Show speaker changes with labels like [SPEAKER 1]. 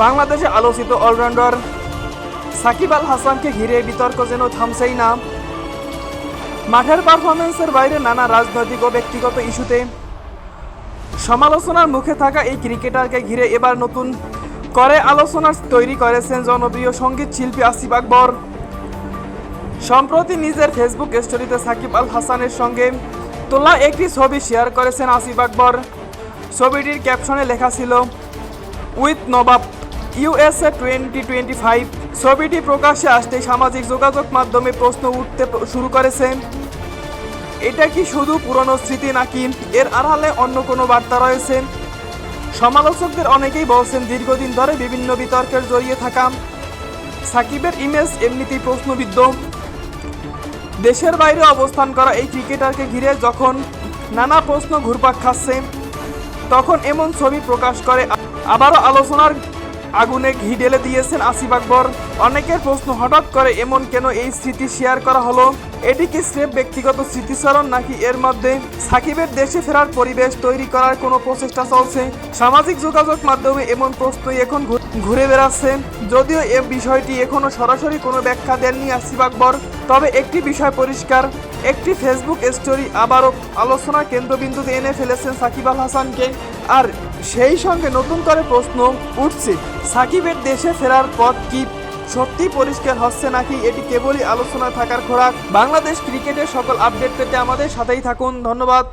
[SPEAKER 1] বাংলাদেশে আলোচিত অলরাউন্ডার সাকিব আল হাসানকে ঘিরে বিতর্ক যেন থামছেই না। মাঠের পারফরম্যান্সের বাইরে নানা রাজনৈতিক ও ব্যক্তিগত ইস্যুতে সমালোচনার মুখে থাকা এই ক্রিকেটারকে ঘিরে এবার নতুন করে আলোচনা তৈরি করেছেন জনপ্রিয় সঙ্গীত শিল্পী আসিফ আকবর। সম্প্রতি নিজের ফেসবুক স্টোরিতে সাকিব আল হাসানের সঙ্গে তোলা একটি ছবি শেয়ার করেছেন আসিফ আকবর। ছবিটির ক্যাপশনে লেখা ছিল উইথ নবাব USA 2025। ছবিটি প্রকাশ্যে আসতেই সামাজিক যোগাযোগ মাধ্যমে প্রশ্ন উঠতে শুরু করেছে, এটা কি শুধু পুরনো স্মৃতি নাকি এর আড়ালে অন্য কোনো বার্তা রয়েছে? সমালোচকদের অনেকেই বলছেন দীর্ঘদিন ধরে বিভিন্ন বিতর্কের জড়িয়ে থাকা সাকিবের ইমেজ এমনিতেই প্রশ্নবিদ্ধ। দেশের বাইরে অবস্থান করা এই ক্রিকেটারকে ঘিরে যখন নানা প্রশ্ন ঘুরপাক খাচ্ছে, তখন এমন ছবি প্রকাশ করে আবারও আলোচনার আগুনে ঘি ঢেলে দিয়েছেন আসিফ আকবর। অনেকের প্রশ্ন, হঠাৎ করে এমন কেন এই স্মৃতি শেয়ার করা হলো? এটি কি স্রেফ ব্যক্তিগত স্মৃতিচারণ নাকি এর মধ্যে সাকিবের দেশে ফেরার পরিবেশ তৈরি করার কোনো প্রচেষ্টা চলছে? সামাজিক যোগাযোগ মাধ্যমে এমন প্রশ্নই এখন ঘুরে বেড়াচ্ছে। যদিও এ বিষয়টি এখনো সরাসরি কোনো ব্যাখ্যা দেননি আসিফ আকবর, তবে একটি বিষয় পরিষ্কার, একটি ফেসবুক স্টোরি আবারও আলোচনার কেন্দ্রবিন্দুতে এনে ফেলেছেন সাকিব আল হাসানকে। আর সেই সঙ্গে নতুন করে প্রশ্ন উঠছে, সাকিবের দেশে ফেরার পথ কি সত্যি পরিষ্কার হচ্ছে নাকি এটি কেবলই আলোচনায় থাকার খোরাক? বাংলাদেশ ক্রিকেটের সকল আপডেট পেতে আমাদের সাথেই থাকুন। ধন্যবাদ।